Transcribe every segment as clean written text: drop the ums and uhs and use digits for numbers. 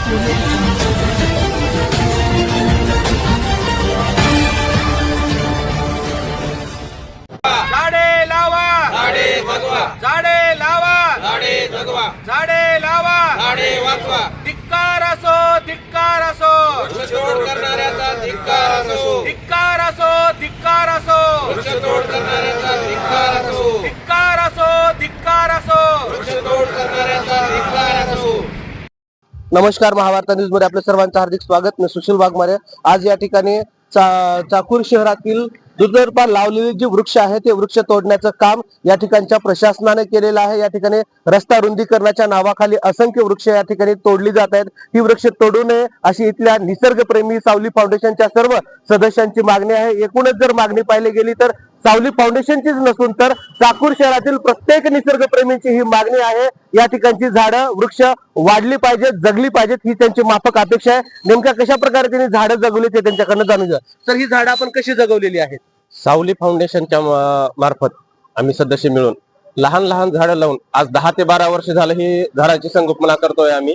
झाडे लावा, झाडे वाचवा, झाडे लावा, झाडे जगवा, झाडे लावा, झाडे वाचवा. धिक्कार असो, धिक्कार असो, वृक्षतोड करणाऱ्याचा धिक्कार असो, धिक्कार असो, धिक्कार असो, वृक्षतोड करणाऱ्याचा धिक्कार असो, धिक्कार असो, धिक्कार असो. वृक्षतोड करणाऱ्याचा धिक्कार असो. नमस्कार, महावार्ता न्यूज मध्ये आपल्या सर्वांचं हार्दिक स्वागत. मी सुशील वाघमारे. आज या ठिकाणी चाकूर शहरातील दुतर्फा लावलेले जे वृक्ष आहे ते वृक्ष तोडण्याचं काम या ठिकाणच्या प्रशासनाने केलेलं आहे. या ठिकाणी रस्ता रुंदीकरणाच्या नावाखाली असंख्य वृक्ष या ठिकाणी तोडली जात आहेत. ही वृक्ष तोडू नये अशी इथल्या निसर्गप्रेमी सावली फाउंडेशनच्या सर्व सदस्यांची मागणी आहे. एकूणच जर मागणी पाहिली गेली तर सावली फाउंडेशनचीच नसून तर चाकूर शहरातील प्रत्येक निसर्गप्रेमींची ही मागणी आहे. या ठिकाणची झाडं वृक्ष वाढली पाहिजेत, जगली पाहिजेत, ही त्यांची माफक अपेक्षा आहे. नेमक्या कशा प्रकारे त्यांनी झाडं जगवली ते त्यांच्याकडनं जाणून घ्या. तर ही झाडं आपण कशी जगवलेली आहेत? सावली फाउंडेशनच्या मार्फत आम्ही सदस्य मिळून लहान लहान झाडं लावून आज 10 ते 12 वर्ष झालं ही झाडाची संगोपना करतोय. आम्ही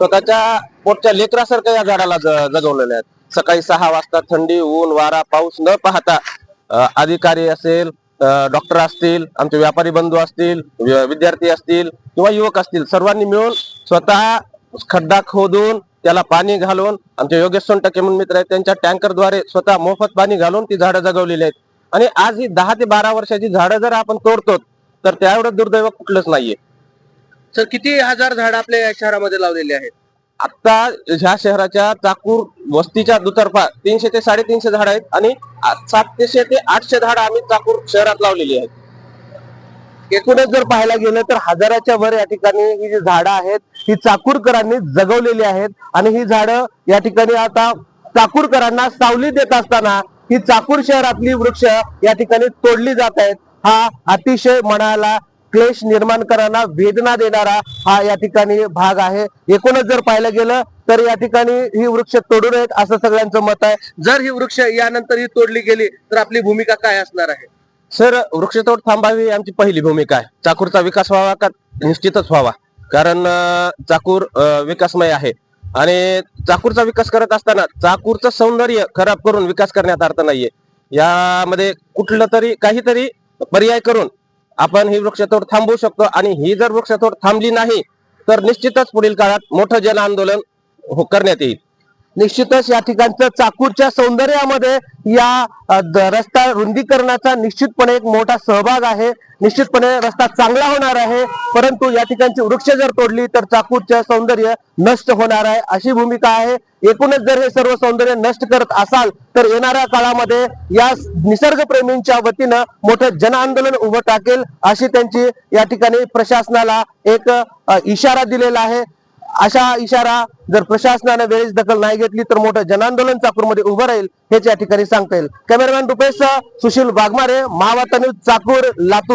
स्वतःच्या पोटच्या लेकरासारखं या झाडाला जगवलेल्या आहेत. सकाळी 6 वाजता थंडी, ऊन, वारा, पाऊस न पाहता अधिकारी असेल, डॉक्टर असतील, आमचे व्यापारी बंधू असतील, विद्यार्थी असतील किंवा युवक असतील, सर्वांनी मिळून स्वतः खड्डा खोदून त्याला पाणी घालून, आमचे योगेश सोनटके म्हणून मित्र आहेत त्यांच्या टँकरद्वारे स्वतः मोफत पाणी घालून ती झाडं जगवलेली आहेत. आणि आज ही 10 ते 12 वर्षाची झाडं जर आपण तोडतो तर त्या एवढं दुर्दैव कुठलंच नाहीये. सर, किती हजार झाडं आपल्या या शहरामध्ये लावलेली आहेत? आता ह्या शहराच्या चाकूर वस्तीच्या दुतर्फा 300 ते 350 झाडं आहेत आणि 700 ते 800 झाडं आम्ही चाकूर शहरात लावलेली आहेत. एकूणच जर पाहायला गेलं तर हजाराच्या वर या ठिकाणी ही जी झाडं आहेत ही चाकूरकरांनी जगवलेली आहेत. आणि ही झाडं या ठिकाणी आता चाकूरकरांना सावली देत असताना ही चाकूर शहरातली वृक्ष या ठिकाणी तोडली जात आहेत. हा अतिशय मनाला क्लेश निर्माण करणारा, वेदना देणारा हा या ठिकाणी भाग आहे. एकूणच जर पाहायला गेलं तर या ठिकाणी ही वृक्ष तोडू नयेत असं सगळ्यांचं मत आहे. जर ही वृक्ष यानंतर ही तोडली गेली तर आपली भूमिका काय असणार आहे? सर, वृक्षतोड थांबावी आमची पहिली भूमिका आहे. चाकूरचा विकास व्हावा का? निश्चितच व्हावा, कारण चाकूर विकासमय आहे आणि चाकूरचा विकास करत असताना चाकूरचं सौंदर्य खराब करून विकास करण्यात अर्थ नाहीये. यामध्ये कुठलं तरी काहीतरी पर्याय करून आपण ही वृक्षतोड थांबवू शकतो. आणि ही जर वृक्षतोड थांबली नाही तर निश्चितच पुढील काळात मोठं जन आंदोलन करण्यात येईल. निश्चितच या ठिकाणचं चाकूरच्या सौंदर्यामध्ये या रस्ता रुंदीकरणाचा निश्चितपणे एक मोठा सहभाग आहे. निश्चितपणे रस्ता चांगला होणार आहे, परंतु या ठिकाणची वृक्ष जर तोडली तर चाकूरचं सौंदर्य नष्ट होणार आहे अशी भूमिका आहे. एकूणच जर हे सर्व सौंदर्य नष्ट करत असाल तर येणाऱ्या काळामध्ये या निसर्गप्रेमींच्या वतीनं मोठं जन आंदोलन उभं टाकेल अशी त्यांची या ठिकाणी प्रशासनाला एक इशारा दिलेला आहे. अशा इशारा जर प्रशासनाने वेळेस दखल नाही घेतली तर मोठं जनांदोलन चाकूरमध्ये उभं राहील हेच या ठिकाणी सांगता येईल. Cameraman Rupesh Sushil Waghmare, Mahavarta news, Chakur, Latur.